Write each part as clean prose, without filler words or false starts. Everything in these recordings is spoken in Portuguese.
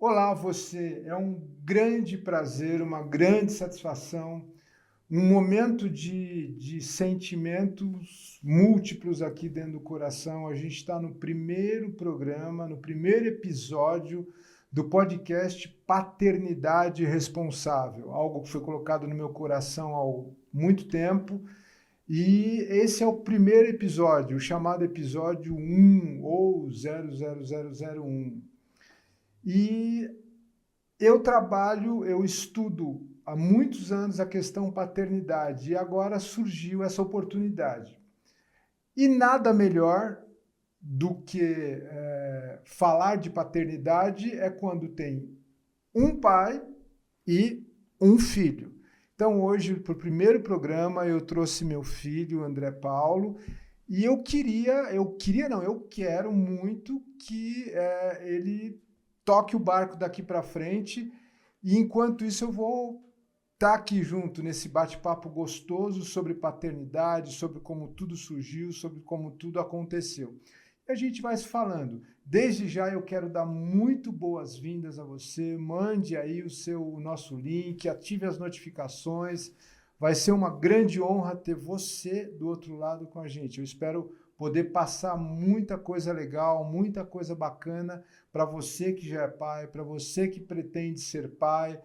Olá, você. É um grande prazer, uma grande satisfação, um momento de sentimentos múltiplos aqui dentro do coração. A gente está no primeiro programa, no primeiro episódio do podcast Paternidade Responsável, algo que foi colocado no meu coração há muito tempo. E esse é o primeiro episódio, o chamado episódio 1 ou 00001. E eu estudo há muitos anos a questão paternidade e agora surgiu essa oportunidade. E nada melhor do que falar de paternidade é quando tem um pai e um filho. Então hoje, para o primeiro programa, eu trouxe meu filho, André Paulo, e eu quero muito que ele toque o barco daqui para frente. E enquanto isso, eu vou estar aqui junto nesse bate-papo gostoso sobre paternidade, sobre como tudo surgiu, sobre como tudo aconteceu. E a gente vai se falando. Desde já eu quero dar muito boas-vindas a você. Mande aí o nosso link, ative as notificações. Vai ser uma grande honra ter você do outro lado com a gente. Eu espero poder passar muita coisa legal, muita coisa bacana para você que já é pai, para você que pretende ser pai,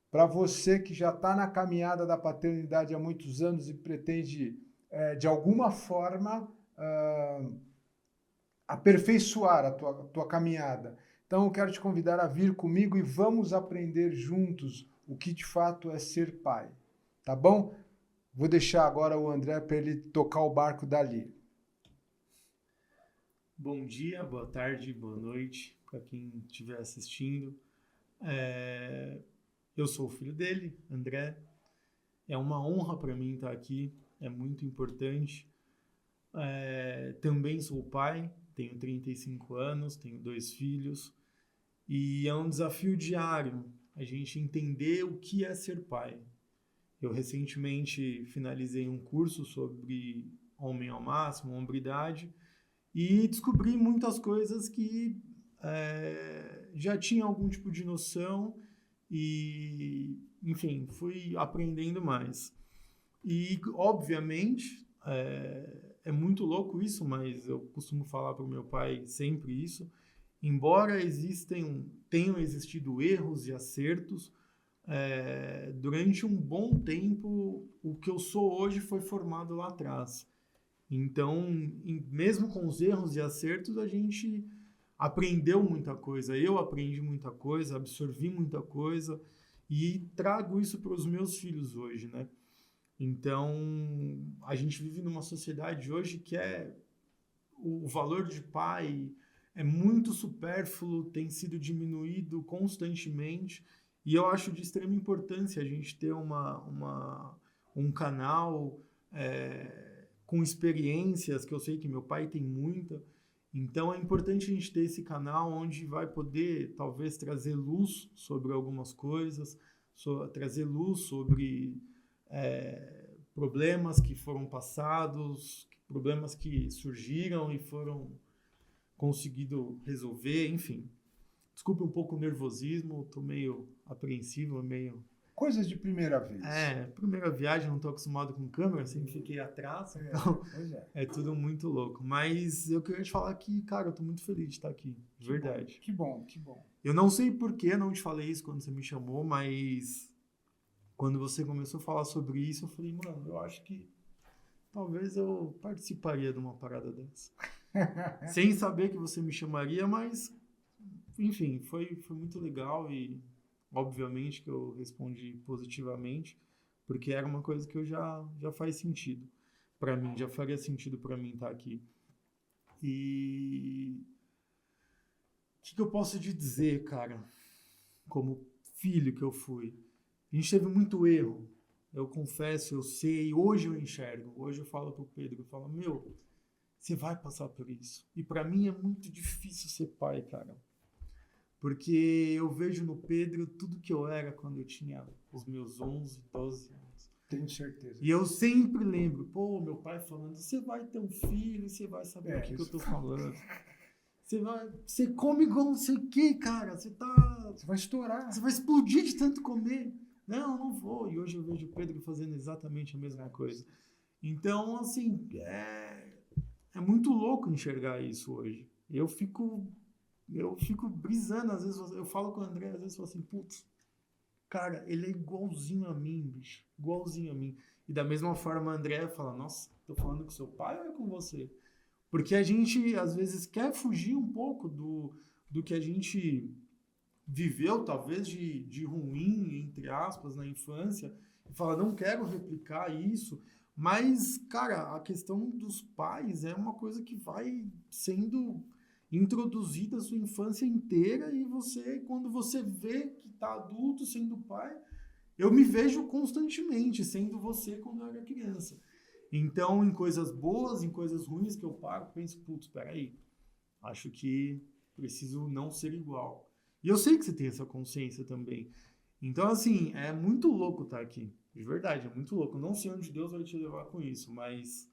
para você que já está na caminhada da paternidade há muitos anos e pretende, de alguma forma, aperfeiçoar a tua caminhada. Então, eu quero te convidar a vir comigo e vamos aprender juntos o que de fato é ser pai. Tá bom? Vou deixar agora o André para ele tocar o barco dali. Bom dia, boa tarde, boa noite para quem estiver assistindo. Eu sou o filho dele, André. É uma honra para mim estar aqui, é muito importante. Também sou pai, tenho 35 anos, tenho 2 filhos e é um desafio diário a gente entender o que é ser pai. Eu recentemente finalizei um curso sobre homem ao máximo, hombridade, e descobri muitas coisas que já tinha algum tipo de noção e, enfim, fui aprendendo mais. E, obviamente, é muito louco isso, mas eu costumo falar para o meu pai sempre isso. Embora tenham existido erros e acertos, durante um bom tempo, o que eu sou hoje foi formado lá atrás. Então, mesmo com os erros e acertos, a gente aprendeu muita coisa. Eu aprendi muita coisa, absorvi muita coisa e trago isso para os meus filhos hoje, né? Então, a gente vive numa sociedade hoje que o valor de pai é muito supérfluo, tem sido diminuído constantemente e eu acho de extrema importância a gente ter um canal com experiências, que eu sei que meu pai tem muita. Então é importante a gente ter esse canal onde vai poder, talvez, trazer luz sobre algumas coisas, trazer luz sobre problemas que foram passados, problemas que surgiram e foram conseguido resolver, enfim. Desculpe um pouco o nervosismo, estou meio apreensivo, meio... Coisas de primeira vez. Primeira viagem, não estou acostumado com câmera, sempre fiquei atrás, então é tudo muito louco. Mas eu queria te falar que, cara, eu estou muito feliz de estar aqui, de verdade. Que bom, que bom. Eu não sei por que não te falei isso quando você me chamou, mas quando você começou a falar sobre isso, eu falei, mano, eu acho que talvez eu participaria de uma parada dessa. Sem saber que você me chamaria, mas, enfim, foi muito legal e, obviamente, que eu respondi positivamente, porque era uma coisa que eu já faz sentido para mim, já faria sentido para mim estar aqui. E o que eu posso te dizer, cara, como filho que eu fui? A gente teve muito erro, eu confesso, eu sei, hoje eu enxergo, hoje eu falo pro Pedro, eu falo, meu, você vai passar por isso. E para mim é muito difícil ser pai, cara. Porque eu vejo no Pedro tudo que eu era quando eu tinha os meus 11, 12 anos. Tenho certeza. E eu sempre lembro, meu pai falando, você vai ter um filho, você vai saber o que eu tô falando. Você come igual não sei o que, cara. Você tá Você vai estourar. Você vai explodir de tanto comer. Não vou. E hoje eu vejo o Pedro fazendo exatamente a mesma coisa. Então, assim, é muito louco enxergar isso hoje. Eu fico brisando, às vezes eu falo com o André, às vezes eu falo assim, putz, cara, ele é igualzinho a mim, bicho, igualzinho a mim. E da mesma forma, a André fala, nossa, tô falando com seu pai ou é com você? Porque a gente, às vezes, quer fugir um pouco do que a gente viveu, talvez, de ruim, entre aspas, na infância, e fala, não quero replicar isso. Mas, cara, a questão dos pais é uma coisa que vai sendo introduzida a sua infância inteira e você, quando você vê que tá adulto sendo pai, eu me vejo constantemente sendo você quando eu era criança. Então, em coisas boas, em coisas ruins que eu paro, penso, putz, peraí, acho que preciso não ser igual. E eu sei que você tem essa consciência também. Então, assim, é muito louco estar aqui. De verdade, é muito louco. Não sei onde Deus vai te levar com isso, mas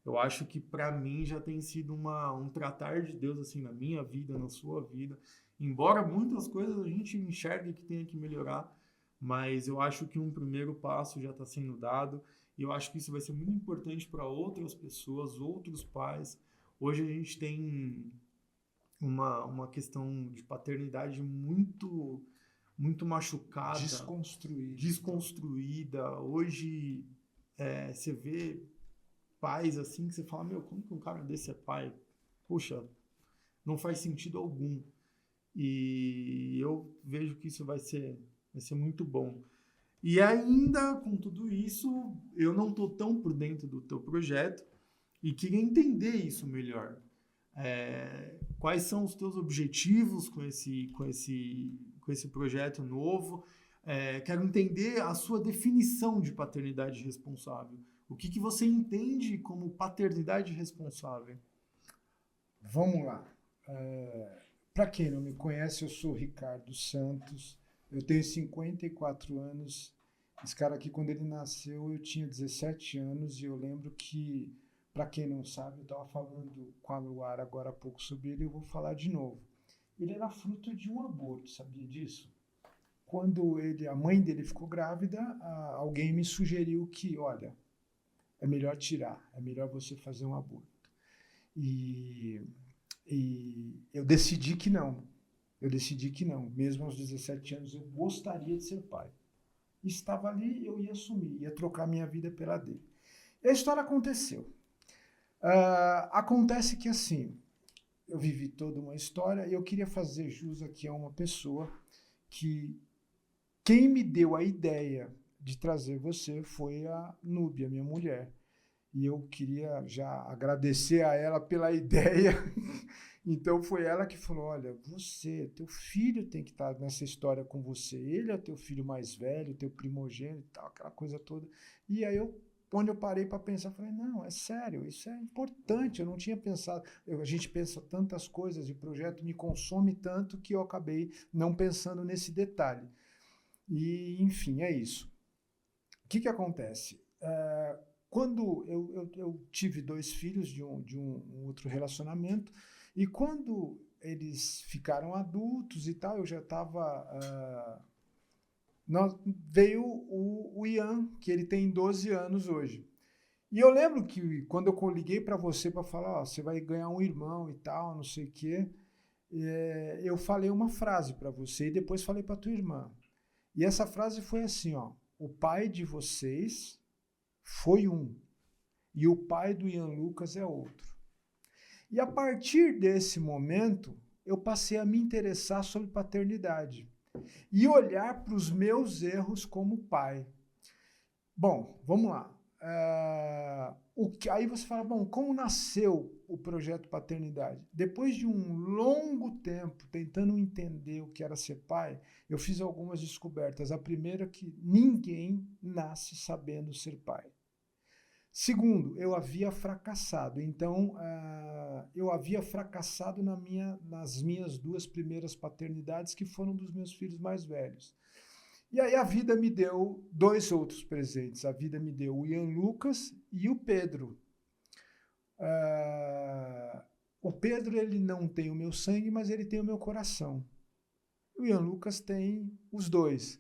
eu acho que para mim já tem sido um tratar de Deus assim na minha vida, na sua vida. Embora muitas coisas a gente enxergue que tenha que melhorar, mas eu acho que um primeiro passo já está sendo dado e eu acho que isso vai ser muito importante para outras pessoas, outros pais. Hoje a gente tem uma questão de paternidade muito machucada, desconstruída. Hoje você vê pais assim que você fala, meu, como que um cara desse é pai? Puxa, não faz sentido algum. E eu vejo que isso vai ser muito bom. E ainda, com tudo isso, eu não estou tão por dentro do teu projeto e queria entender isso melhor. Quais são os teus objetivos com esse projeto novo? Quero entender a sua definição de paternidade responsável. O que você entende como paternidade responsável? Vamos lá. Para quem não me conhece, eu sou Ricardo Santos, eu tenho 54 anos. Esse cara aqui, quando ele nasceu, eu tinha 17 anos e eu lembro que, para quem não sabe, eu estava falando com a Luara agora há pouco sobre ele e eu vou falar de novo. Ele era fruto de um aborto, sabia disso? Quando a mãe dele ficou grávida, alguém me sugeriu que, olha, é melhor tirar, é melhor você fazer um aborto. E eu decidi que não. Mesmo aos 17 anos, eu gostaria de ser pai. Estava ali, eu ia assumir, ia trocar minha vida pela dele. E a história aconteceu. Acontece que assim, eu vivi toda uma história e eu queria fazer jus aqui a uma pessoa que quem me deu a ideia de trazer você foi a Núbia, minha mulher. E eu queria já agradecer a ela pela ideia. Então foi ela que falou, olha, teu filho tem que estar nessa história com você. Ele é teu filho mais velho, teu primogênito e tal, aquela coisa toda. E aí quando eu parei para pensar, falei, não, é sério, isso é importante, eu não tinha pensado. A gente pensa tantas coisas e o projeto me consome tanto que eu acabei não pensando nesse detalhe. E, enfim, é isso. O que acontece? Quando eu tive 2 filhos de um outro relacionamento, e quando eles ficaram adultos e tal, eu já estava... veio o Ian, que ele tem 12 anos hoje. E eu lembro que quando eu liguei para você para falar, você vai ganhar um irmão e tal, não sei o quê, eu falei uma frase para você e depois falei para tua irmã. E essa frase foi assim, ó, o pai de vocês foi um, e o pai do Ian Lucas é outro. E a partir desse momento, eu passei a me interessar sobre paternidade e olhar para os meus erros como pai. Bom, vamos lá. Aí você fala, bom, como nasceu o projeto Paternidade? Depois de um longo tempo tentando entender o que era ser pai, eu fiz algumas descobertas. A primeira é que ninguém nasce sabendo ser pai. Segundo, eu havia fracassado. Então, eu havia fracassado nas minhas 2 primeiras paternidades, que foram dos meus filhos mais velhos. E aí a vida me deu 2 outros presentes. A vida me deu o Ian Lucas e o Pedro. O Pedro, ele não tem o meu sangue, mas ele tem o meu coração. O Ian Lucas tem os dois.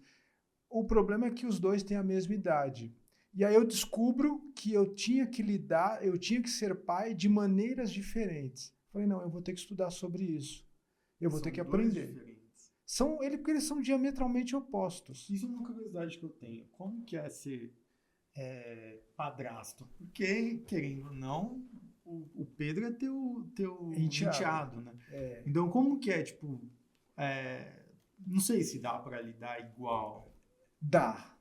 O problema é que os dois têm a mesma idade. E aí eu descubro que eu tinha que ser pai de maneiras diferentes. Falei, não, eu vou ter que estudar sobre isso. Eu vou ter que aprender. Porque eles são diametralmente opostos. Isso é uma curiosidade que eu tenho. Como que é ser padrasto? Porque, querendo ou não, o Pedro é teu enteado, né? Então, como que é, tipo... não sei se dá para lidar igual. Dá.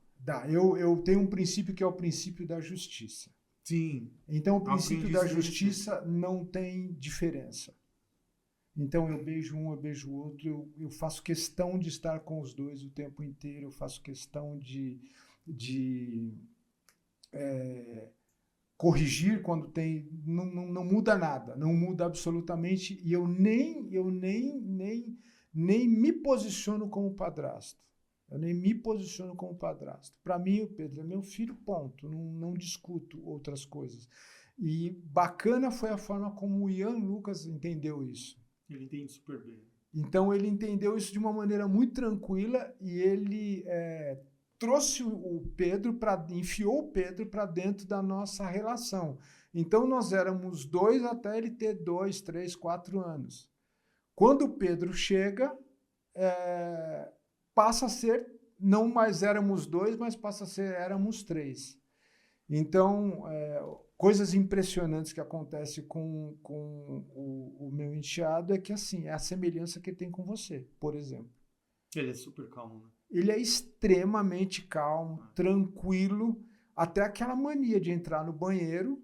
Eu tenho um princípio que é o princípio da justiça. Sim. Então, o princípio da justiça não tem diferença. Então, eu beijo um, eu beijo o outro, eu faço questão de estar com os dois o tempo inteiro, eu faço questão de corrigir quando tem... Não muda nada, não muda absolutamente, e eu nem me posiciono como padrasto. Eu nem me posiciono como padrasto. Para mim, o Pedro é meu filho, ponto. Não discuto outras coisas. E bacana foi a forma como o Ian Lucas entendeu isso. Ele entende super bem. Então, ele entendeu isso de uma maneira muito tranquila e ele trouxe o Pedro, enfiou o Pedro para dentro da nossa relação. Então, nós éramos dois até ele ter 2, 3, 4 anos. Quando o Pedro chega... passa a ser, não mais éramos 2, mas passa a ser, éramos 3. Então, coisas impressionantes que acontecem com o meu enteado é que, assim, é a semelhança que ele tem com você, por exemplo. Ele é super calmo, né? Ele é extremamente calmo, tranquilo, até aquela mania de entrar no banheiro,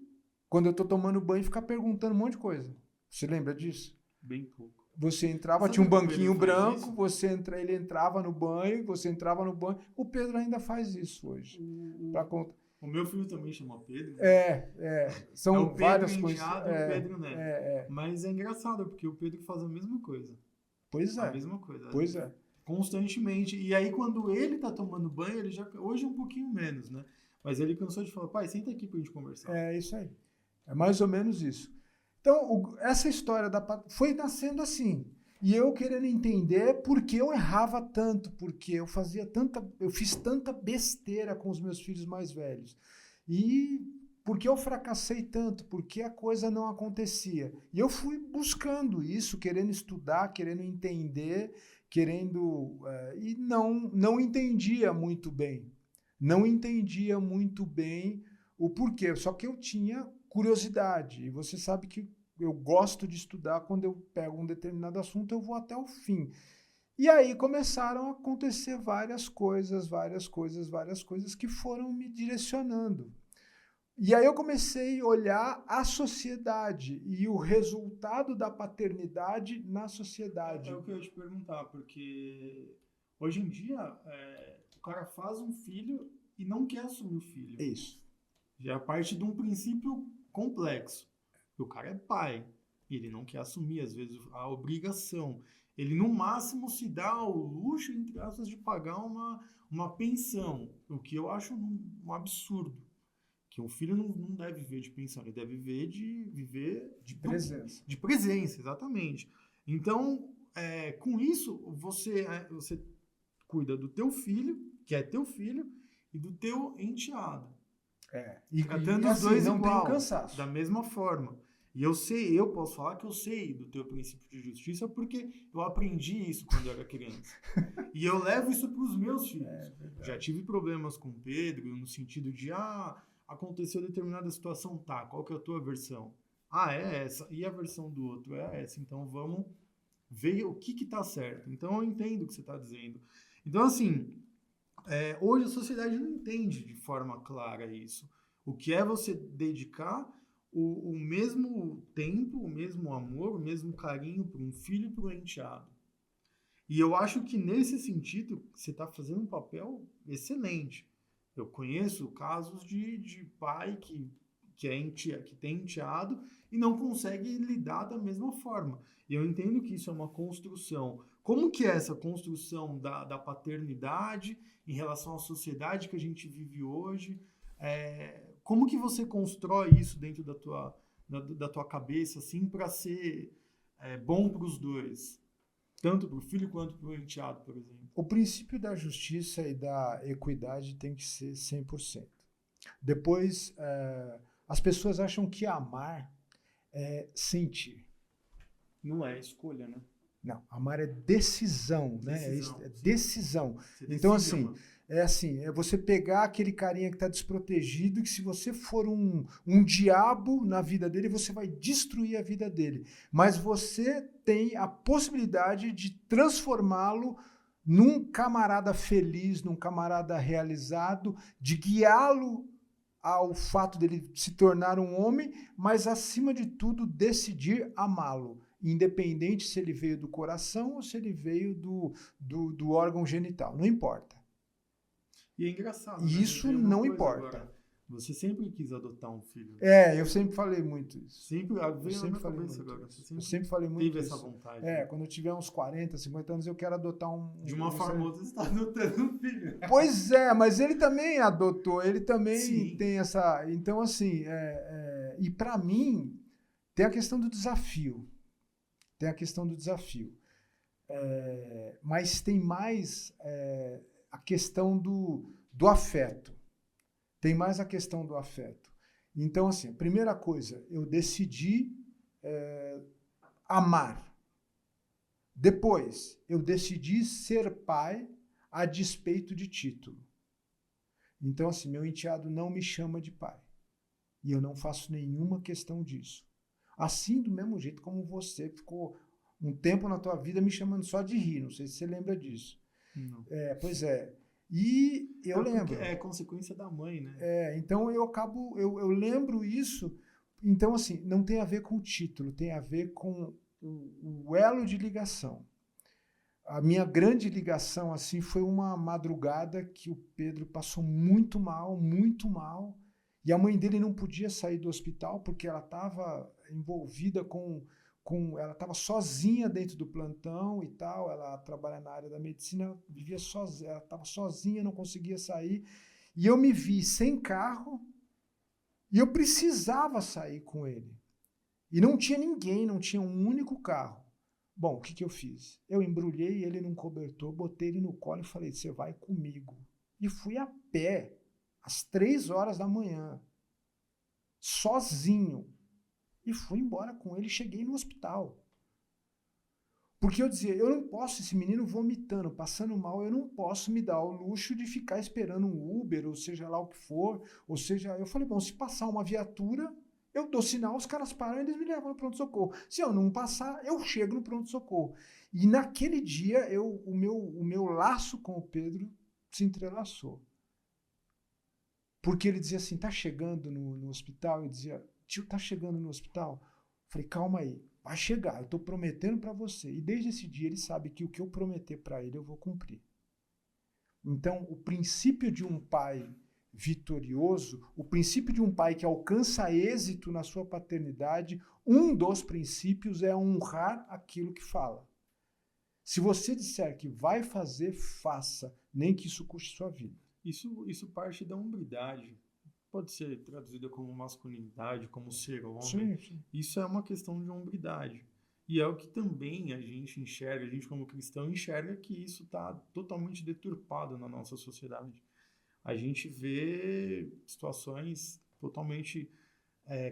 quando eu estou tomando banho, e ficar perguntando um monte de coisa. Você lembra disso? Bem pouco. Você entrava, tinha um banquinho branco, ele entrava no banho, você entrava no banho. O Pedro ainda faz isso hoje. O meu filho também chama Pedro. São o Pedro várias coisas. O Pedro Neto. Mas é engraçado, porque o Pedro faz a mesma coisa. Pois é. A mesma coisa. Pois é. Constantemente. E aí, quando ele tá tomando banho, ele já... Hoje é um pouquinho menos, né? Mas ele cansou de falar, pai, senta aqui pra gente conversar. É isso aí. É mais ou menos isso. Então, essa história foi nascendo assim. E eu querendo entender por que eu errava tanto, porque eu fiz tanta besteira com os meus filhos mais velhos. E por que eu fracassei tanto, por que a coisa não acontecia. E eu fui buscando isso, querendo estudar, querendo entender, e não entendia muito bem. Não entendia muito bem o porquê, só que eu tinha curiosidade, e você sabe que eu gosto de estudar, quando eu pego um determinado assunto, eu vou até o fim. E aí começaram a acontecer várias coisas que foram me direcionando. E aí eu comecei a olhar a sociedade e o resultado da paternidade na sociedade. É o que eu ia te perguntar, porque hoje em dia o cara faz um filho e não quer assumir o filho. Isso. Já parte de um princípio complexo. O cara é pai, ele não quer assumir, às vezes, a obrigação. Ele, no máximo, se dá o luxo, entre aspas, de pagar uma pensão, o que eu acho um absurdo. Que um filho não deve viver de pensão, ele deve viver de presença. De presença, exatamente. Então, com isso, você cuida do teu filho, que é teu filho, e do teu enteado. Tratando os dois não igual, tem cansaço. da mesma forma. E eu posso falar que eu sei do teu princípio de justiça porque eu aprendi isso quando eu era criança. E eu levo isso para os meus filhos. Já tive problemas com o Pedro, no sentido de, aconteceu determinada situação, tá, qual que é a tua versão? É essa, e a versão do outro é essa, então vamos ver o que tá certo. Então eu entendo o que você está dizendo. Então, assim, hoje a sociedade não entende de forma clara isso. O que é você dedicar o mesmo tempo, o mesmo amor, o mesmo carinho para um filho e para um enteado. E eu acho que nesse sentido você está fazendo um papel excelente. Eu conheço casos de pai que tem enteado e não consegue lidar da mesma forma. E eu entendo que isso é uma construção. Como que é essa construção da paternidade em relação à sociedade que a gente vive hoje? Como que você constrói isso dentro da tua cabeça assim, para ser bom para os dois? tanto para o filho quanto para o enteado, por exemplo. O princípio da justiça e da equidade tem que ser 100%. Depois, as pessoas acham que amar é sentir. Não é escolha, né? Não, amar é decisão, né? É decisão. Você Então, decide assim, amar. é você pegar aquele carinha que está desprotegido, que se você for um diabo na vida dele, você vai destruir a vida dele. Mas você tem a possibilidade de transformá-lo num camarada feliz, num camarada realizado, de guiá-lo ao fato dele se tornar um homem, mas, acima de tudo, decidir amá-lo. Independente se ele veio do coração ou se ele veio do órgão genital. Não importa. E é engraçado, né? Isso não importa. Agora. Você sempre quis adotar um filho. Eu sempre falei muito isso. Sempre veio na minha cabeça agora. Eu sempre falei muito teve isso. Essa vontade. Quando eu tiver uns 40, 50 anos, eu quero adotar um... De uma forma ou outra, você está adotando um filho. Pois é, mas ele também adotou, ele também Sim. tem essa... Então, assim, e para mim, tem a questão do desafio. Mas tem mais a questão do afeto. Então, assim, primeira coisa, eu decidi amar. Depois, eu decidi ser pai a despeito de título. Então, assim, meu enteado não me chama de pai. E eu não faço nenhuma questão disso. Assim, do mesmo jeito como você ficou um tempo na tua vida me chamando só de Ri. Não sei se você lembra disso. Não. Pois é. E eu lembro. É consequência da mãe, né? Então eu lembro isso. Então, assim, não tem a ver com o título, tem a ver com o elo de ligação. A minha grande ligação, assim, foi uma madrugada que o Pedro passou muito mal, e a mãe dele não podia sair do hospital porque ela estava envolvida ela estava sozinha dentro do plantão e tal, ela trabalha na área da medicina, vivia sozinha, ela estava sozinha, não conseguia sair, e eu me vi sem carro, e eu precisava sair com ele. E não tinha ninguém, não tinha um único carro. Bom, o que eu fiz? Eu embrulhei ele num cobertor, botei ele no colo e falei, você vai comigo. E fui a pé, às 3 horas da manhã, sozinho. E fui embora com ele e cheguei no hospital. Porque eu dizia, eu não posso, esse menino vomitando, passando mal, eu não posso me dar o luxo de ficar esperando um Uber, ou seja lá o que for, ou seja, eu falei, bom, se passar uma viatura, eu dou sinal, os caras param e eles me levam no pronto-socorro. Se eu não passar, eu chego no pronto-socorro. E naquele dia, o meu laço com o Pedro se entrelaçou. Porque ele dizia assim, tá chegando no hospital? Eu dizia, tio, tá chegando no hospital? Eu falei, calma aí, vai chegar, eu tô prometendo para você. E desde esse dia ele sabe que o que eu prometer para ele eu vou cumprir. Então, o princípio de um pai vitorioso, o princípio de um pai que alcança êxito na sua paternidade, um dos princípios é honrar aquilo que fala. Se você disser que vai fazer, faça, nem que isso custe sua vida. Isso parte da hombridade. Pode ser traduzida como masculinidade, como ser homem. Sim. Isso é uma questão de hombridade. E é o que também a gente enxerga, a gente como cristão enxerga que isso está totalmente deturpado na nossa sociedade. A gente vê situações totalmente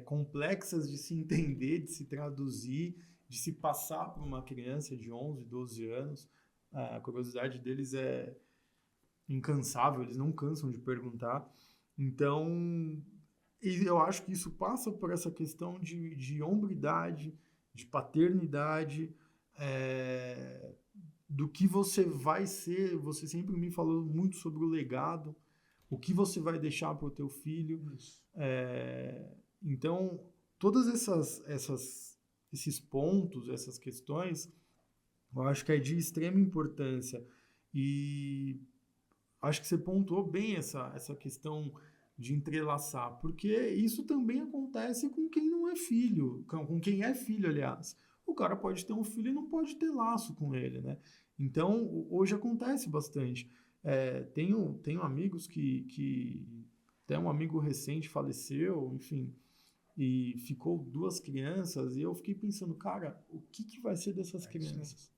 complexas de se entender, de se traduzir, de se passar por uma criança de 11, 12 anos. A curiosidade deles é incansável, eles não cansam de perguntar. Então, eu acho que isso passa por essa questão de hombridade, de paternidade, do que você vai ser. Você sempre me falou muito sobre o legado, o que você vai deixar para o teu filho. Então, todas esses pontos, essas questões, eu acho que é de extrema importância. E acho que você pontuou bem essa questão de entrelaçar, porque isso também acontece com quem não é filho, com quem é filho, aliás. O cara pode ter um filho e não pode ter laço com ele, né? Então, hoje acontece bastante. Tenho amigos que até um amigo recente faleceu, enfim, e ficou 2 crianças, e eu fiquei pensando, cara, o que vai ser dessas crianças?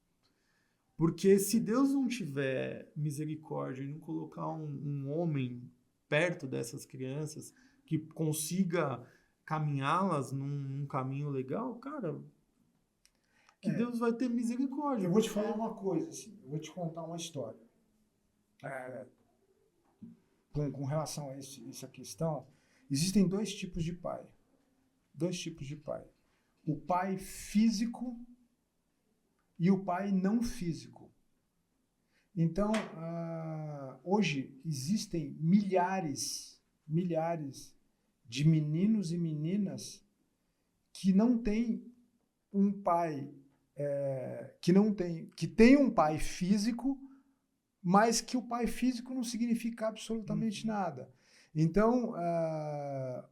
Porque se Deus não tiver misericórdia e não colocar um homem perto dessas crianças que consiga caminhá-las num caminho legal, cara, que Deus vai ter misericórdia. Eu vou te falar uma coisa, assim, eu vou te contar uma história. Com relação a essa questão, existem dois tipos de pai. Dois tipos de pai. O pai físico e o pai não físico. Então, hoje existem milhares de meninos e meninas que não têm um pai, que tem um pai físico, mas que o pai físico não significa absolutamente nada. Então,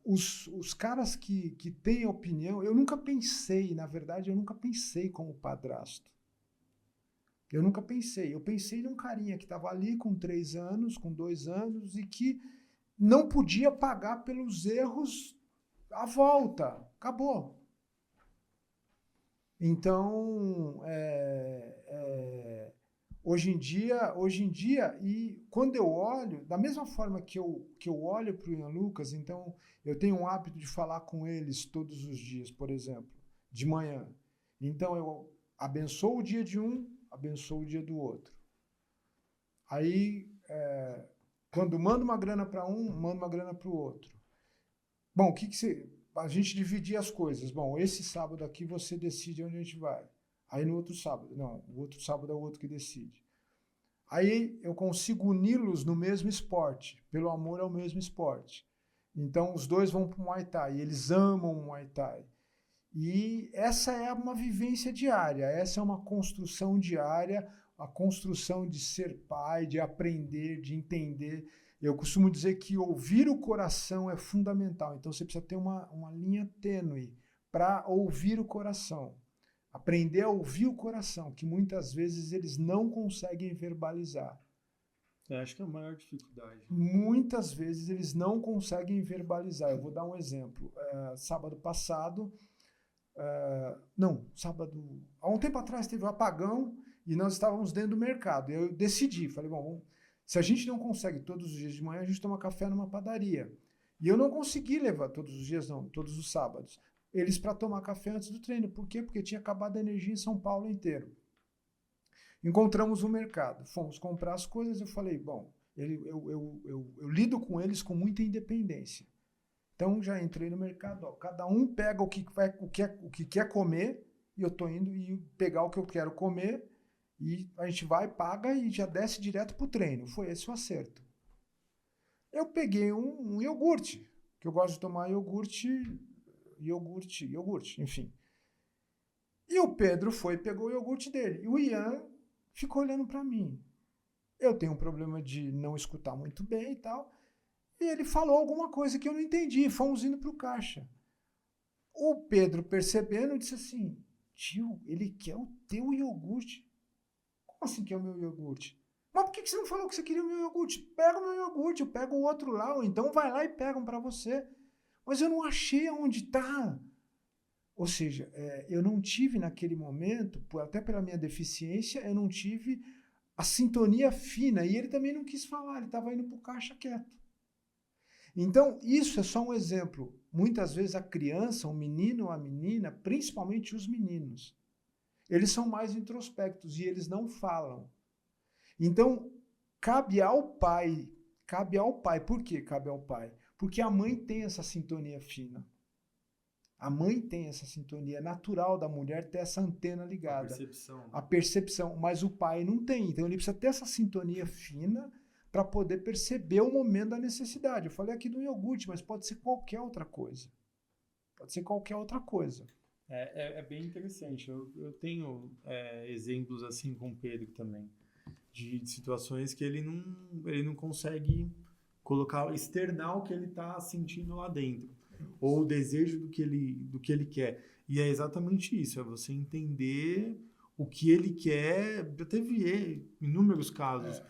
os caras que têm opinião, eu nunca pensei como padrasto. Eu nunca pensei. Eu pensei num carinha que estava ali com 3 anos, com 2 anos, e que não podia pagar pelos erros à volta. Acabou. Então, hoje em dia, e quando eu olho, da mesma forma que eu olho para o Ian Lucas, então eu tenho um hábito de falar com eles todos os dias, por exemplo, de manhã. Então eu abençoo o dia de um, abençoo o dia do outro. Aí, quando mando uma grana para um, mando uma grana para o outro. Bom, a gente dividir as coisas. Bom, esse sábado aqui você decide onde a gente vai. Aí no outro sábado, não, o outro sábado é o outro que decide. Aí eu consigo uni-los no mesmo esporte, pelo amor ao mesmo esporte. Então os dois vão para o Muay Thai, eles amam o Muay Thai. E essa é uma vivência diária, essa é uma construção diária, a construção de ser pai, de aprender, de entender. Eu costumo dizer que ouvir o coração é fundamental, então você precisa ter uma linha tênue para ouvir o coração. Aprender a ouvir o coração, que muitas vezes eles não conseguem verbalizar. Eu acho que é a maior dificuldade. Muitas vezes eles não conseguem verbalizar. Eu vou dar um exemplo. Sábado passado, há um tempo atrás teve um apagão e nós estávamos dentro do mercado. Eu decidi, falei, bom, se a gente não consegue todos os dias de manhã, a gente toma café numa padaria. E eu não consegui levar todos os dias, não, todos os sábados. Eles para tomar café antes do treino. Por quê? Porque tinha acabado a energia em São Paulo inteiro. Encontramos o mercado, fomos comprar as coisas. Eu falei, bom, eu lido com eles com muita independência. Então já entrei no mercado, cada um pega o que quer comer e eu estou indo e pegar o que eu quero comer e a gente vai, paga e já desce direto para o treino. Foi esse o acerto. Eu peguei um iogurte, que eu gosto de tomar iogurte, enfim. E o Pedro pegou o iogurte dele. E o Ian ficou olhando para mim. Eu tenho um problema de não escutar muito bem e tal. E ele falou alguma coisa que eu não entendi. Fomos indo para o caixa. O Pedro, percebendo, disse assim, tio, ele quer o teu iogurte. Como assim que é o meu iogurte? Mas por que você não falou que você queria o meu iogurte? Pega o meu iogurte, eu pego o outro lá, ou então vai lá e pega um para você. Mas eu não achei onde está. Ou seja, eu não tive naquele momento, até pela minha deficiência, eu não tive a sintonia fina. E ele também não quis falar, ele estava indo para o caixa quieto. Então, isso é só um exemplo. Muitas vezes a criança, o menino ou a menina, principalmente os meninos, eles são mais introspectos e eles não falam. Então, cabe ao pai. Por que cabe ao pai? Porque a mãe tem essa sintonia fina. A mãe tem essa sintonia. É natural da mulher ter essa antena ligada. A percepção. Mas o pai não tem. Então ele precisa ter essa sintonia fina para poder perceber o momento da necessidade. Eu falei aqui do iogurte, mas pode ser qualquer outra coisa. É bem interessante. Eu tenho exemplos assim com o Pedro também. De situações que ele não consegue externar o que ele está sentindo lá dentro, ou o desejo do que ele quer. E é exatamente isso, é você entender o que ele quer. Eu teve inúmeros casos,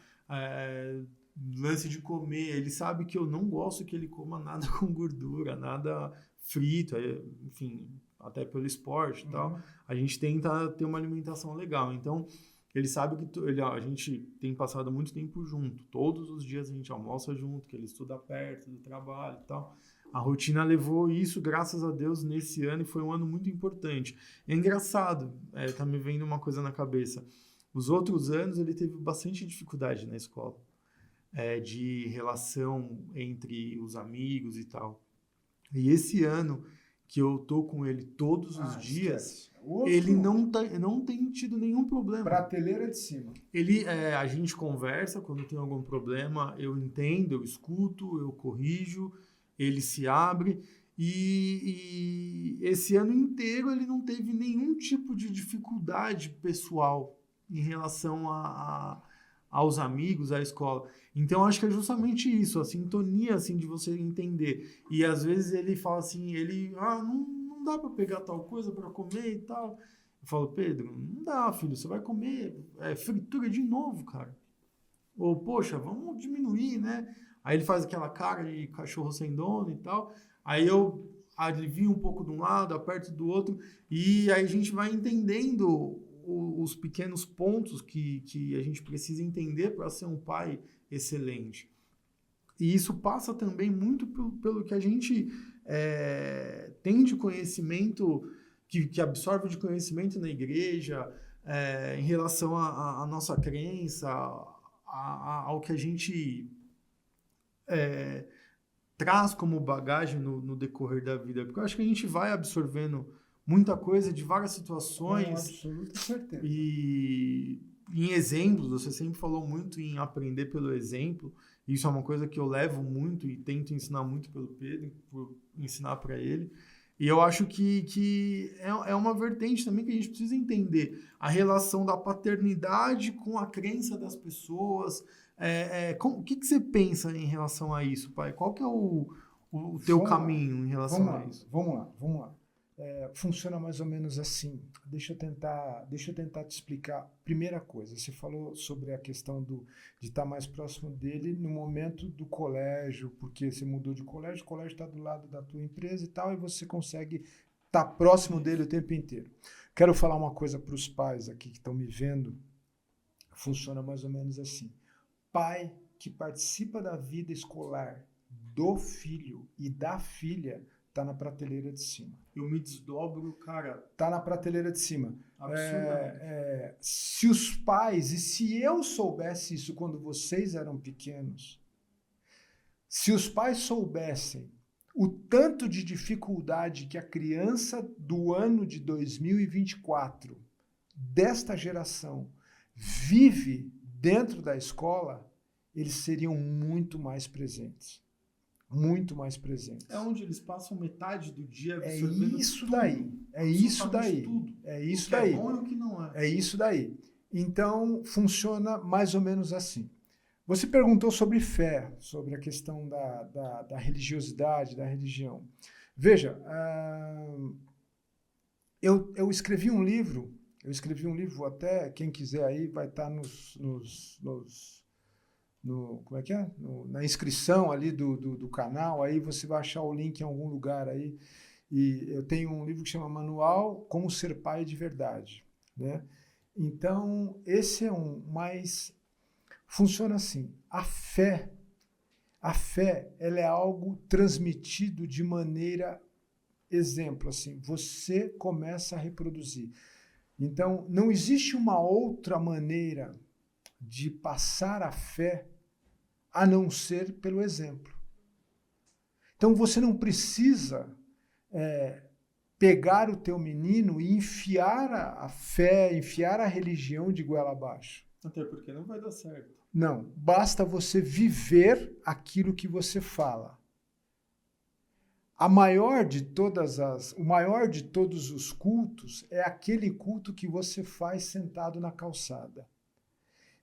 lance de comer, ele sabe que eu não gosto que ele coma nada com gordura, nada frito, enfim, até pelo esporte e tal. A gente tenta ter uma alimentação legal, então Ele sabe que a gente tem passado muito tempo junto. Todos os dias a gente almoça junto, que ele estuda perto do trabalho e tal. A rotina levou isso, graças a Deus, nesse ano, e foi um ano muito importante. É engraçado, tá me vendo uma coisa na cabeça. Os outros anos ele teve bastante dificuldade na escola, de relação entre os amigos e tal. E esse ano, que eu tô com ele todos os dias, ele não tem tido nenhum problema. Prateleira de cima. A gente conversa quando tem algum problema, eu entendo, eu escuto, eu corrijo, ele se abre. E esse ano inteiro ele não teve nenhum tipo de dificuldade pessoal em relação aos amigos, à escola. Então, acho que é justamente isso, a sintonia, assim, de você entender. E, às vezes, ele fala assim, não dá para pegar tal coisa para comer e tal. Eu falo, Pedro, não dá, filho, você vai comer fritura de novo, cara. Ou, poxa, vamos diminuir, né? Aí ele faz aquela cara de cachorro sem dono e tal. Aí eu alivio um pouco de um lado, aperto do outro, e aí a gente vai entendendo os pequenos pontos que a gente precisa entender para ser um pai excelente. E isso passa também muito pelo que a gente tem de conhecimento, que absorve de conhecimento na igreja, em relação à nossa crença, ao que a gente traz como bagagem no decorrer da vida. Porque eu acho que a gente vai absorvendo muita coisa de várias situações. Com absoluta certeza. E em exemplos, você sempre falou muito em aprender pelo exemplo. Isso é uma coisa que eu levo muito e tento ensinar muito pelo Pedro, por ensinar para ele. E eu acho que é uma vertente também que a gente precisa entender. A relação da paternidade com a crença das pessoas. O que você pensa em relação a isso, pai? Qual que é o teu caminho em relação a isso? Vamos lá. Funciona mais ou menos assim. Deixa eu tentar te explicar. Primeira coisa, você falou sobre a questão de estar mais próximo dele no momento do colégio, porque você mudou de colégio, o colégio está do lado da tua empresa e tal, e você consegue estar próximo dele o tempo inteiro. Quero falar uma coisa para os pais aqui que estão me vendo. Funciona mais ou menos assim. Pai que participa da vida escolar do filho e da filha tá na prateleira de cima. Eu me desdobro, cara. Tá na prateleira de cima. Absurdamente. Se os pais, e se eu soubesse isso quando vocês eram pequenos, se os pais soubessem o tanto de dificuldade que a criança do ano de 2024, desta geração, vive dentro da escola, eles seriam muito mais presentes. Muito mais presentes. É onde eles passam metade do dia absorvendo tudo. É isso daí. É bom e o que não é. É isso daí. Então, funciona mais ou menos assim. Você perguntou sobre fé, sobre a questão da religiosidade, da religião. Veja, eu escrevi um livro, até quem quiser aí vai estar como é que é? Na inscrição ali do canal, aí você vai achar o link em algum lugar aí. E eu tenho um livro que chama Manual Como Ser Pai de Verdade, né? Então, esse é mas funciona assim. A fé, ela é algo transmitido de maneira exemplo, assim, você começa a reproduzir. Então, não existe uma outra maneira de passar a fé a não ser pelo exemplo. Então você não precisa pegar o teu menino e enfiar a fé, enfiar a religião de goela abaixo. Até porque não vai dar certo. Não, basta você viver aquilo que você fala. O maior de todos os cultos é aquele culto que você faz sentado na calçada.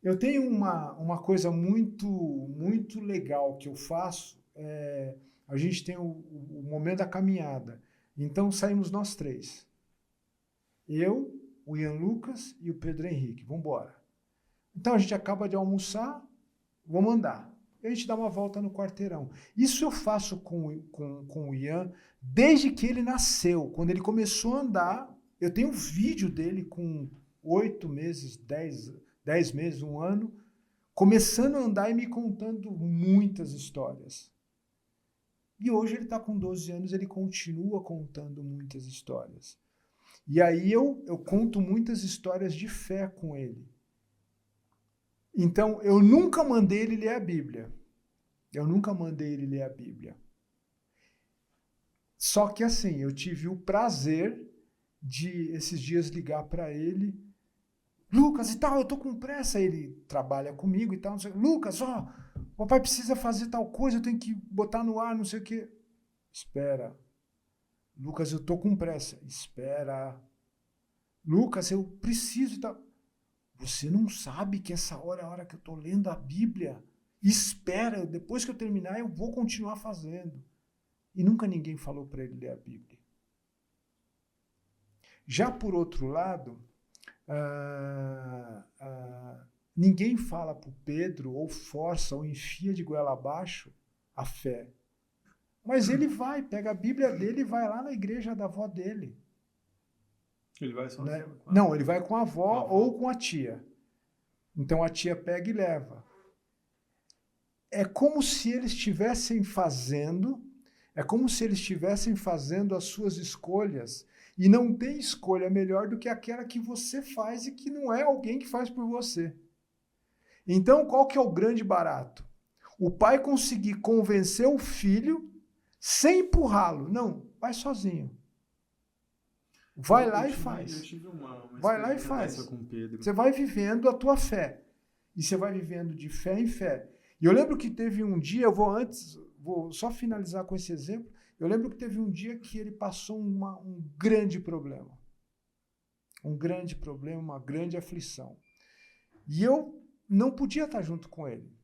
Eu tenho uma coisa muito, muito legal que eu faço. A gente tem o momento da caminhada. Então saímos nós três. Eu, o Ian Lucas e o Pedro Henrique. Vamos embora. Então a gente acaba de almoçar, vamos andar. E a gente dá uma volta no quarteirão. Isso eu faço com o Ian desde que ele nasceu. Quando ele começou a andar, eu tenho um vídeo dele com 8 meses, 10 meses, 1 ano, começando a andar e me contando muitas histórias. E hoje ele está com 12 anos, ele continua contando muitas histórias. E aí eu conto muitas histórias de fé com ele. Então, eu nunca mandei ele ler a Bíblia. Eu nunca mandei ele ler a Bíblia. Só que assim, eu tive o prazer de, esses dias, ligar para ele. Lucas, e tal, eu tô com pressa. Ele trabalha comigo e tal. Não sei, Lucas, ó, o papai precisa fazer tal coisa, eu tenho que botar no ar, não sei o quê. Espera. Lucas, eu tô com pressa. Espera. Lucas, eu preciso e tal. Você não sabe que essa hora é a hora que eu tô lendo a Bíblia? Espera, depois que eu terminar, eu vou continuar fazendo. E nunca ninguém falou para ele ler a Bíblia. Já por outro lado, ninguém fala para o Pedro, ou força, ou enfia de goela abaixo a fé. Mas ele vai, pega a Bíblia dele e vai lá na igreja da avó dele. Ele vai sozinho? Né? Não, ele vai com a avó ou com a tia. Então a tia pega e leva. É como se eles estivessem fazendo as suas escolhas, e não tem escolha melhor do que aquela que você faz e que não é alguém que faz por você. Então, qual que é o grande barato? O pai conseguir convencer o filho sem empurrá-lo. Não, vai sozinho. Vai lá e faz. Eu tive uma vai lá e faz. Com o Pedro. Você vai vivendo a tua fé. E você vai vivendo de fé em fé. E eu lembro que teve um dia, vou só finalizar com esse exemplo. Eu lembro que teve um dia que ele passou um grande problema. Um grande problema, uma grande aflição. E eu não podia estar junto com ele.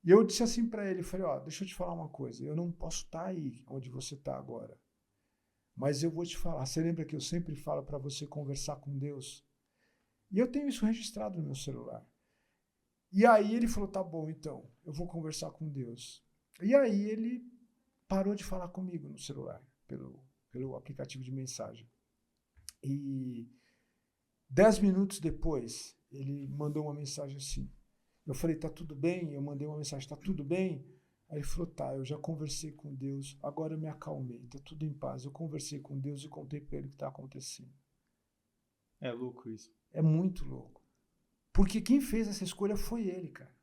E eu disse assim para ele, falei, ó, deixa eu te falar uma coisa, eu não posso estar aí onde você está agora. Mas eu vou te falar, você lembra que eu sempre falo para você conversar com Deus? E eu tenho isso registrado no meu celular. E aí ele falou, tá bom, então, eu vou conversar com Deus. E aí ele parou de falar comigo no celular, pelo aplicativo de mensagem. E 10 minutos depois, ele mandou uma mensagem assim. Eu falei, tá tudo bem? Eu mandei uma mensagem, tá tudo bem? Aí ele falou, tá, eu já conversei com Deus, agora eu me acalmei, tá tudo em paz. Eu conversei com Deus e contei para ele o que tá acontecendo. É louco isso. É muito louco. Porque quem fez essa escolha foi ele, cara.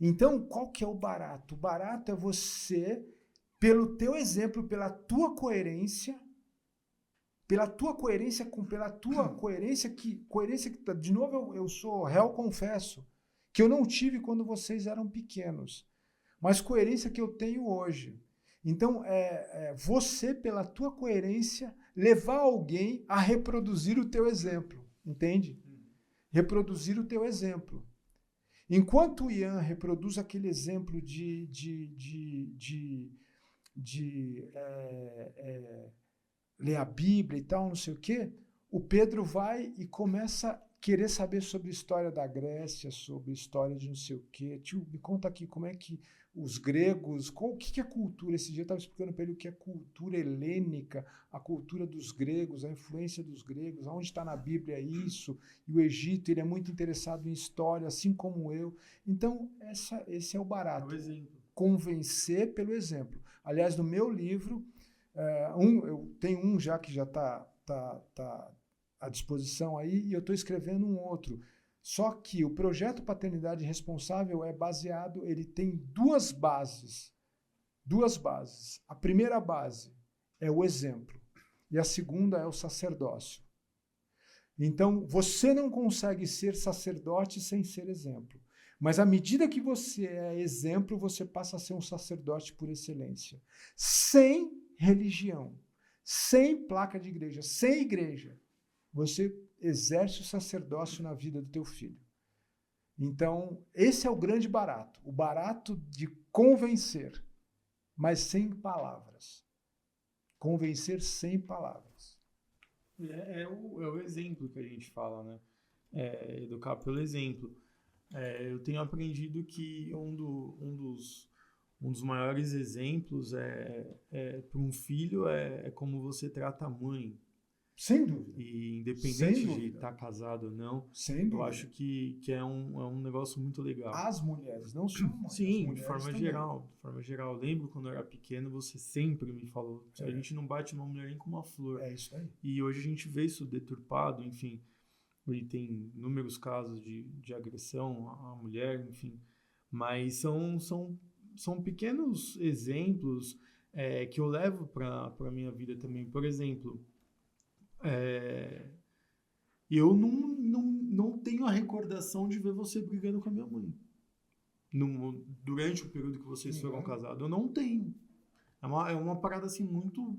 Então, qual que é o barato? O barato é você, pelo teu exemplo, pela tua coerência que, de novo, eu sou réu, confesso, que eu não tive quando vocês eram pequenos, mas coerência que eu tenho hoje. Então, você, pela tua coerência, levar alguém a reproduzir o teu exemplo, entende? Reproduzir o teu exemplo. Enquanto o Ian reproduz aquele exemplo de ler a Bíblia e tal, não sei o quê, o Pedro vai e começa a querer saber sobre a história da Grécia, sobre a história de não sei o quê. Tio, me conta aqui como é que os gregos, o que é cultura? Esse dia eu estava explicando para ele o que é cultura helênica, a cultura dos gregos, a influência dos gregos, onde está na Bíblia isso, e o Egito, ele é muito interessado em história, assim como eu. Então, esse é o barato. É o exemplo. Convencer pelo exemplo. Aliás, no meu livro, eu tenho um já que já está à disposição aí, e eu estou escrevendo um outro. Só que o projeto Paternidade Responsável é baseado, ele tem duas bases. A primeira base é o exemplo, e a segunda é o sacerdócio. Então, você não consegue ser sacerdote sem ser exemplo. Mas à medida que você é exemplo, você passa a ser um sacerdote por excelência. Sem religião, sem placa de igreja, sem igreja, você exerce o sacerdócio na vida do teu filho. Então, esse é o grande barato. O barato de convencer, mas sem palavras. Convencer sem palavras. É o exemplo que a gente fala, né? Educar pelo exemplo. Eu tenho aprendido que um dos maiores exemplos para um filho é como você trata a mãe. Sem dúvida. E independente Sem de dúvida. estar casado ou não, Sem dúvida. eu acho que é um negócio muito legal. As mulheres, não só mães, Sim, as de mulheres forma também. geral. De forma geral. Eu lembro quando eu era pequeno, você sempre me falou: a gente não bate uma mulher nem com uma flor. É isso aí. E hoje a gente vê isso deturpado, enfim. E tem inúmeros casos de agressão à mulher, enfim. Mas são pequenos exemplos que eu levo para a minha vida também. Por exemplo, eu não tenho a recordação de ver você brigando com a minha mãe. Durante o período que vocês foram casados. Eu não tenho. É uma parada assim muito...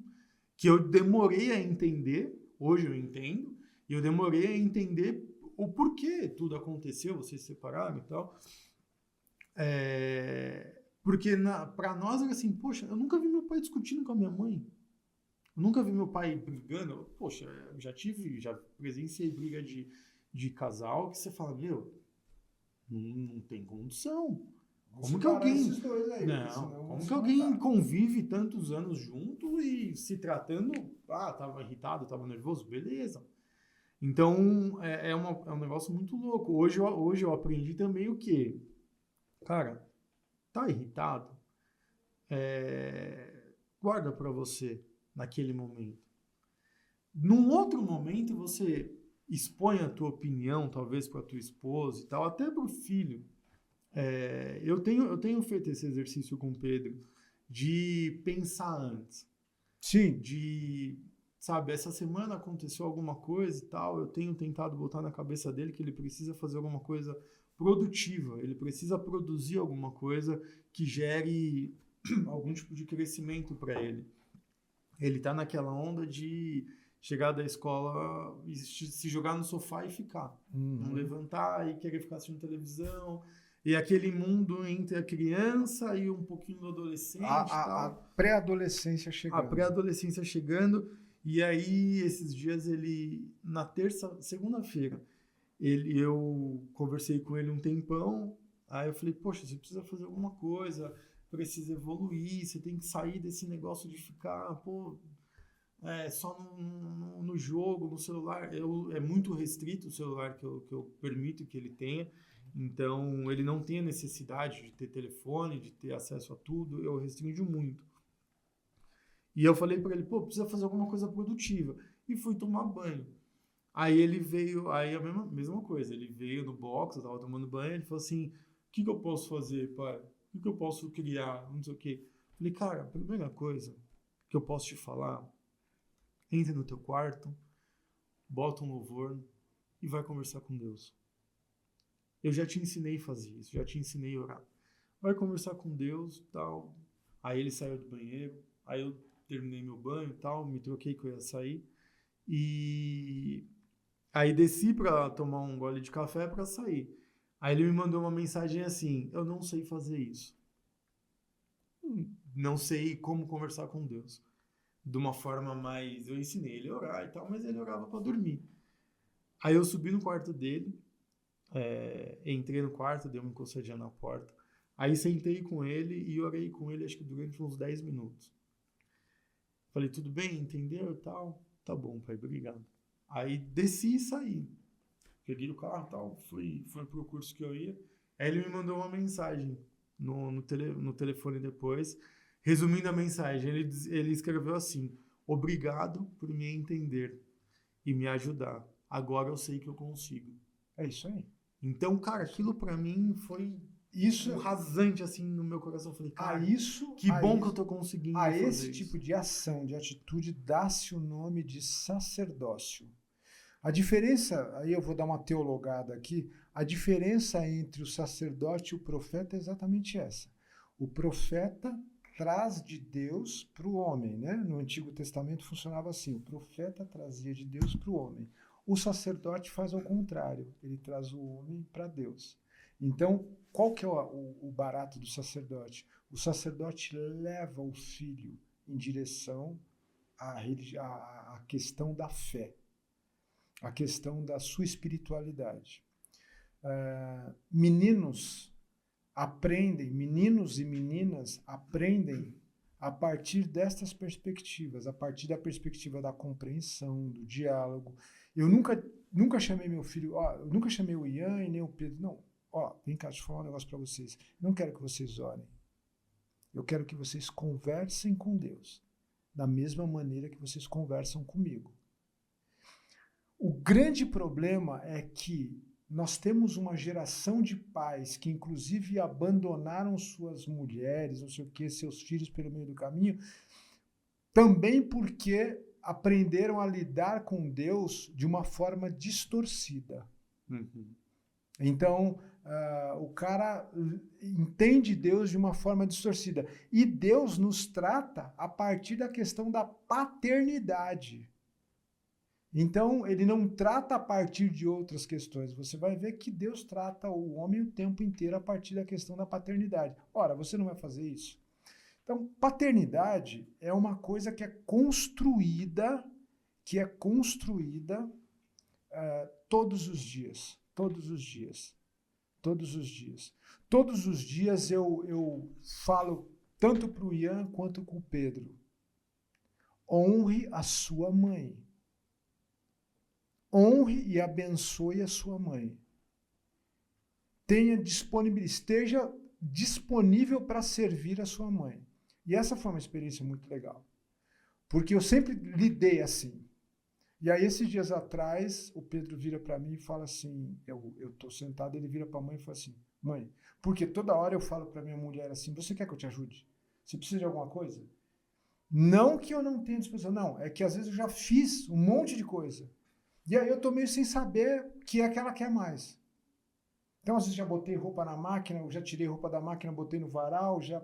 que eu demorei a entender. Hoje eu entendo. E eu demorei a entender o porquê tudo aconteceu, vocês se separaram e tal. Porque pra nós era assim, poxa, eu nunca vi meu pai discutindo com a minha mãe. Eu nunca vi meu pai brigando. Poxa, já presenciei briga de casal que você fala, meu, não tem condição. Como que alguém... esses dois aí, como que alguém convive tantos anos junto e se tratando... tava irritado, tava nervoso, beleza. Então, é um negócio muito louco. Hoje eu aprendi também o quê? Cara, tá irritado? Guarda pra você naquele momento. Num outro momento, você expõe a tua opinião, talvez pra tua esposa e tal, até pro filho. Eu tenho feito esse exercício com o Pedro de pensar antes. Sim. Sabe, essa semana aconteceu alguma coisa e tal, eu tenho tentado botar na cabeça dele que ele precisa fazer alguma coisa produtiva, ele precisa produzir alguma coisa que gere algum tipo de crescimento para ele. Ele tá naquela onda de chegar da escola e se jogar no sofá e ficar. Não levantar e querer ficar assistindo televisão. E aquele mundo entre a criança e um pouquinho do adolescente. A pré-adolescência chegando. A pré-adolescência chegando. E aí, esses dias, na segunda-feira, eu conversei com ele um tempão. Aí eu falei, poxa, você precisa fazer alguma coisa, precisa evoluir, você tem que sair desse negócio de ficar, só no jogo, no celular. É muito restrito o celular que eu permito que ele tenha. Então, ele não tem a necessidade de ter telefone, de ter acesso a tudo. Eu restringo muito. E eu falei pra ele, precisa fazer alguma coisa produtiva. E fui tomar banho. Aí ele veio, aí a mesma coisa. Ele veio no box, eu tava tomando banho, ele falou assim, o que eu posso fazer, pai? O que eu posso criar? Não sei o quê. Falei, cara, a primeira coisa que eu posso te falar, entra no teu quarto, bota um louvor e vai conversar com Deus. Eu já te ensinei a fazer isso, já te ensinei a orar. Vai conversar com Deus e tal. Aí ele saiu do banheiro, aí eu terminei meu banho e tal, me troquei que eu ia sair. E aí desci pra tomar um gole de café pra sair. Aí ele me mandou uma mensagem assim, eu não sei fazer isso. Não sei como conversar com Deus. De uma forma mais... Eu ensinei ele a orar e tal, mas ele orava pra dormir. Aí eu subi no quarto dele, entrei no quarto, dei uma encostadinha na porta. Aí sentei com ele e orei com ele, acho que durante uns 10 minutos. Falei, tudo bem? Entendeu e tal? Tá bom, pai, obrigado. Aí desci e saí. Peguei o carro e tal, fui pro curso que eu ia. Aí ele me mandou uma mensagem no telefone depois. Resumindo a mensagem, ele escreveu assim, obrigado por me entender e me ajudar. Agora eu sei que eu consigo. É isso aí. Então, cara, aquilo pra mim foi... Isso rasante assim no meu coração. Eu falei, cara, que bom que eu tô conseguindo fazer isso. A esse tipo de ação, de atitude, dá-se o nome de sacerdócio. A diferença, aí eu vou dar uma teologada aqui, a diferença entre o sacerdote e o profeta é exatamente essa. O profeta traz de Deus para o homem, né? No Antigo Testamento funcionava assim, o profeta trazia de Deus para o homem. O sacerdote faz ao contrário, ele traz o homem para Deus. Então, qual que é o barato do sacerdote? O sacerdote leva o filho em direção à questão da fé, à questão da sua espiritualidade. Meninos e meninas aprendem a partir destas perspectivas, a partir da perspectiva da compreensão, do diálogo. Eu nunca chamei meu filho, eu nunca chamei o Ian e nem o Pedro, não. Vem cá, deixa eu falar um negócio para vocês. Não quero que vocês orem. Eu quero que vocês conversem com Deus, da mesma maneira que vocês conversam comigo. O grande problema é que nós temos uma geração de pais que, inclusive, abandonaram suas mulheres, não sei o que, seus filhos pelo meio do caminho, também porque aprenderam a lidar com Deus de uma forma distorcida. Uhum. Então, o cara entende Deus de uma forma distorcida. E Deus nos trata a partir da questão da paternidade. Então, ele não trata a partir de outras questões. Você vai ver que Deus trata o homem o tempo inteiro a partir da questão da paternidade. Ora, você não vai fazer isso? Então, paternidade é uma coisa que é construída todos os dias. Todos os dias. Todos os dias. Todos os dias eu falo tanto para o Ian quanto com o Pedro. Honre a sua mãe. Honre e abençoe a sua mãe. Esteja disponível para servir a sua mãe. E essa foi uma experiência muito legal. Porque eu sempre lidei assim. E aí, esses dias atrás, o Pedro vira para mim e fala assim, eu estou sentado, ele vira para a mãe e fala assim, mãe, porque toda hora eu falo para minha mulher assim, você quer que eu te ajude? Você precisa de alguma coisa? Não que eu não tenha disposição, não, é que às vezes eu já fiz um monte de coisa. E aí eu tô meio sem saber o que é que ela quer mais. Então, às vezes já botei roupa na máquina, eu já tirei roupa da máquina, botei no varal, já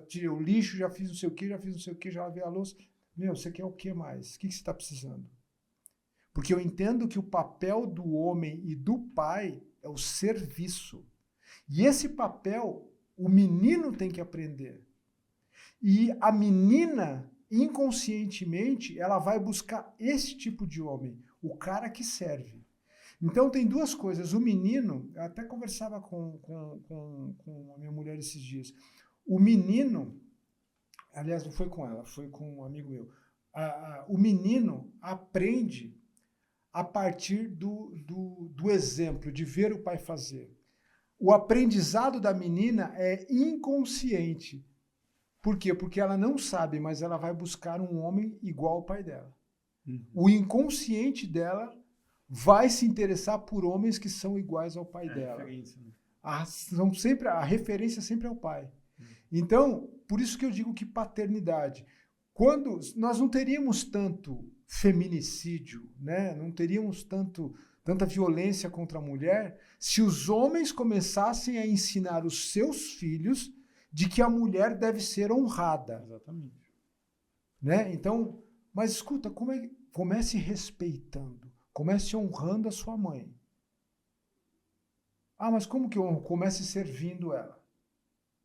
tirei o lixo, já fiz não sei o que, já lavei a louça. Meu, você quer o que mais? O que você está precisando? Porque eu entendo que o papel do homem e do pai é o serviço. E esse papel, o menino tem que aprender. E a menina, inconscientemente, ela vai buscar esse tipo de homem, o cara que serve. Então tem duas coisas. O menino, eu até conversava com a minha mulher esses dias. O menino, aliás, não foi com ela, foi com um amigo meu. O menino aprende a partir do exemplo, de ver o pai fazer. O aprendizado da menina é inconsciente. Por quê? Porque ela não sabe, mas ela vai buscar um homem igual ao pai dela. Uhum. O inconsciente dela vai se interessar por homens que são iguais ao pai dela. Né? A referência sempre é o pai. Então, por isso que eu digo que paternidade. Quando nós não teríamos tanto feminicídio, né? Não teríamos tanta violência contra a mulher se os homens começassem a ensinar os seus filhos de que a mulher deve ser honrada. Exatamente. Né? Então, mas escuta, comece respeitando, comece honrando a sua mãe. Mas como que eu honro? Comece servindo ela.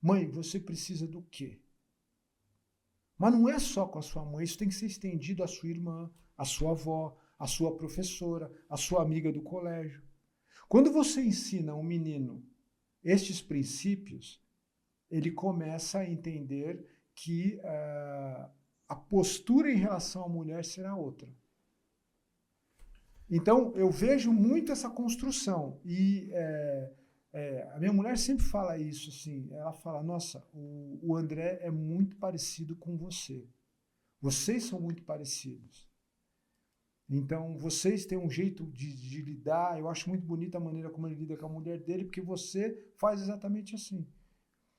Mãe, você precisa do quê? Mas não é só com a sua mãe, isso tem que ser estendido à sua irmã, à sua avó, à sua professora, à sua amiga do colégio. Quando você ensina a um menino estes princípios, ele começa a entender que a postura em relação à mulher será outra. Então, eu vejo muito essa construção. E a minha mulher sempre fala isso, assim. Ela fala, nossa, o André é muito parecido com você. Vocês são muito parecidos. Então, vocês têm um jeito de lidar. Eu acho muito bonita a maneira como ele lida com a mulher dele, porque você faz exatamente assim.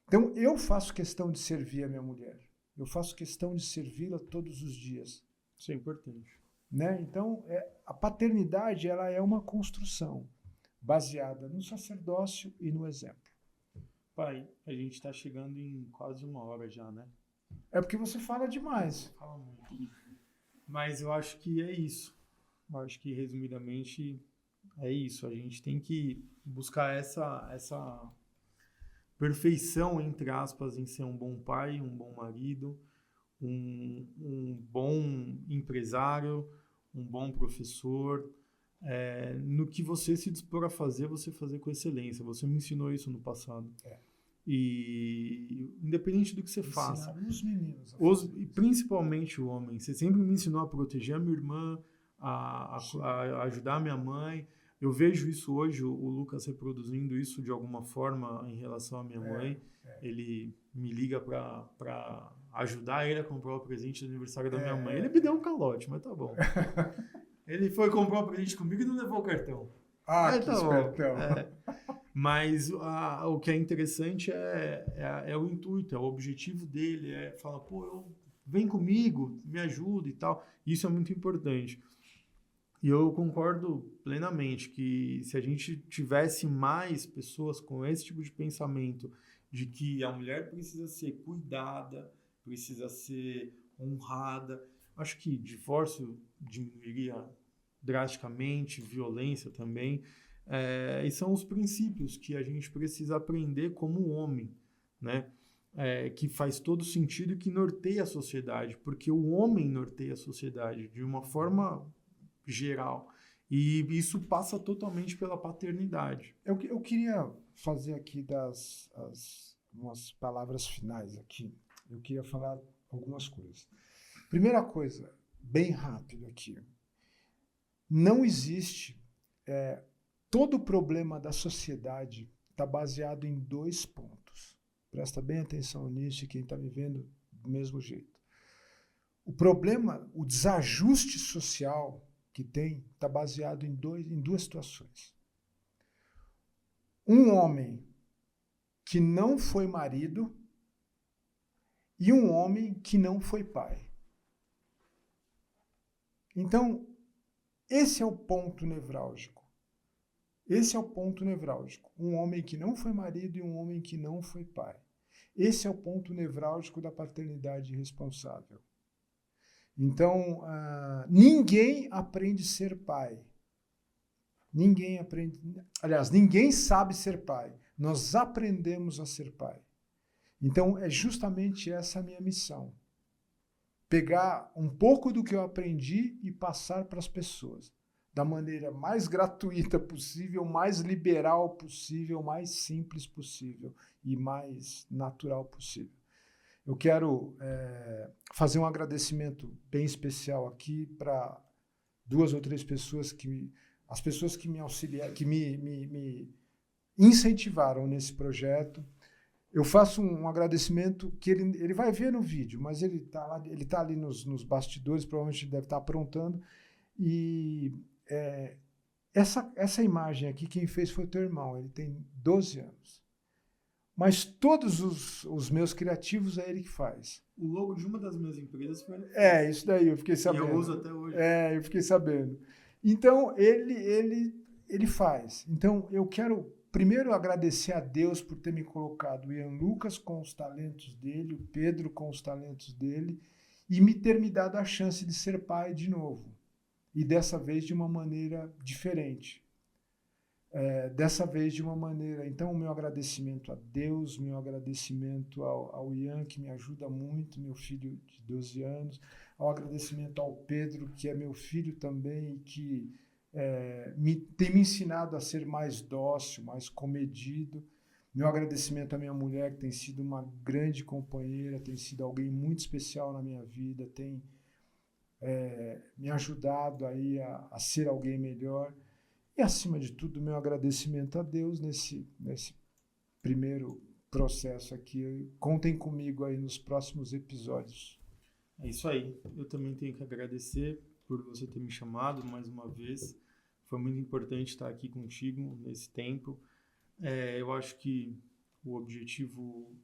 Então, eu faço questão de servir a minha mulher. Eu faço questão de servi-la todos os dias. Isso é importante. Né? Então, a paternidade ela é uma construção baseada no sacerdócio e no exemplo. Pai, a gente está chegando em quase 1 hora já, né? É porque você fala demais. Fala muito. Mas eu acho que é isso. Eu acho que, resumidamente, é isso. A gente tem que buscar essa perfeição, entre aspas, em ser um bom pai, um bom marido, um bom empresário, um bom professor. No que você se dispor a fazer, você fazer com excelência. Você me ensinou isso no passado. E independente do que você faça. Os meninos. E principalmente o homem. Você sempre me ensinou a proteger a minha irmã, a ajudar a minha mãe. Eu vejo isso hoje, o Lucas reproduzindo isso de alguma forma em relação à minha mãe. Ele me liga para ajudar ele a comprar o presente do aniversário da minha mãe. Ele me deu um calote, mas tá bom. Ele foi comprar o presente comigo e não levou o cartão. Ah, que espertão. Mas o que é interessante é o intuito, é o objetivo dele, é falar, pô, vem comigo, me ajuda e tal. Isso é muito importante. E eu concordo plenamente que se a gente tivesse mais pessoas com esse tipo de pensamento, de que a mulher precisa ser cuidada, precisa ser honrada, acho que divórcio diminuiria drasticamente, violência também. E são os princípios que a gente precisa aprender como homem, né? Que faz todo sentido e que norteia a sociedade, porque o homem norteia a sociedade de uma forma geral. E isso passa totalmente pela paternidade. Eu queria fazer aqui umas palavras finais aqui. Eu queria falar algumas coisas. Primeira coisa, bem rápido aqui. Não existe... todo problema da sociedade está baseado em 2 pontos. Presta bem atenção nisso e quem está me vendo do mesmo jeito. O problema, o desajuste social que tem, está baseado em 2 situações. Um homem que não foi marido e um homem que não foi pai. Então, esse é o ponto nevrálgico. Esse é o ponto nevrálgico. Um homem que não foi marido e um homem que não foi pai. Esse é o ponto nevrálgico da paternidade responsável. Então, ninguém aprende a ser pai. Ninguém aprende... Aliás, ninguém sabe ser pai. Nós aprendemos a ser pai. Então, é justamente essa a minha missão. Pegar um pouco do que eu aprendi e passar para as pessoas. Da maneira mais gratuita possível, mais liberal possível, mais simples possível e mais natural possível. Eu quero fazer um agradecimento bem especial aqui para 2 ou 3 pessoas as pessoas que me auxiliaram, que me incentivaram nesse projeto. Eu faço um agradecimento que ele vai ver no vídeo, mas ele tá ali nos bastidores, provavelmente deve estar aprontando. E essa imagem aqui, quem fez foi o teu irmão, ele tem 12 anos. Mas todos os meus criativos é ele que faz. O logo de uma das minhas empresas foi ele. Isso daí, eu fiquei sabendo. E eu uso até hoje. Eu fiquei sabendo. Então, ele faz. Então, eu quero primeiro agradecer a Deus por ter me colocado o Ian Lucas com os talentos dele, o Pedro com os talentos dele, e ter me dado a chance de ser pai de novo. E dessa vez de uma maneira diferente. Dessa vez de uma maneira... Então, o meu agradecimento a Deus, meu agradecimento ao Ian, que me ajuda muito, meu filho de 12 anos, ao agradecimento ao Pedro, que é meu filho também, e que tem me ensinado a ser mais dócil, mais comedido. Meu agradecimento à minha mulher, que tem sido uma grande companheira, tem sido alguém muito especial na minha vida, tem me ajudado aí a ser alguém melhor. E, acima de tudo, meu agradecimento a Deus nesse primeiro processo aqui. Contem comigo aí nos próximos episódios. É isso aí. Eu também tenho que agradecer por você ter me chamado mais uma vez. Foi muito importante estar aqui contigo nesse tempo. Eu acho que o objetivo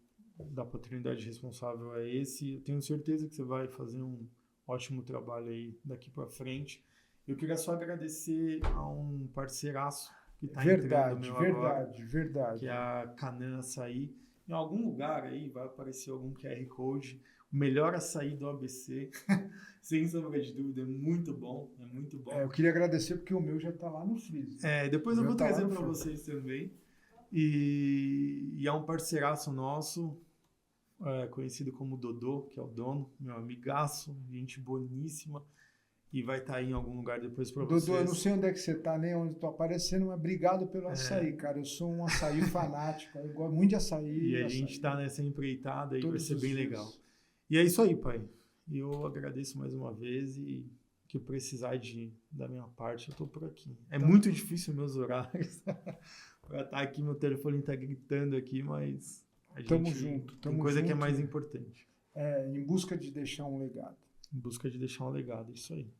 da paternidade responsável é esse. Eu tenho certeza que você vai fazer um ótimo trabalho aí daqui para frente. Eu queria só agradecer a um parceiraço que está entrando no meu agora, que é a Canã Açaí. Em algum lugar aí vai aparecer algum QR Code. O melhor açaí do ABC, sem sombra de dúvida, é muito bom, é muito bom. Eu queria agradecer porque o meu já está lá no freezer. Depois eu vou trazer para vocês também. E é um parceiraço nosso, conhecido como Dodô, que é o dono, meu amigaço, gente boníssima. e vai estar aí em algum lugar depois para Dudu, vocês. eu não sei onde é que você tá, nem onde tô aparecendo, mas obrigado pelo açaí, cara. Eu sou um açaí fanático, eu gosto muito de açaí. E a açaí, gente está nessa empreitada aí, vai todos ser os bem dias. legal. E é isso aí, pai. Eu agradeço mais uma vez e que precisar da minha parte, eu tô por aqui. É Tá. muito difícil meus horários para estar aqui, meu telefone tá gritando aqui, mas a Tamo gente junto, tem tamo coisa que é junto. mais importante. Em busca de deixar um legado. Em busca de deixar um legado, isso aí.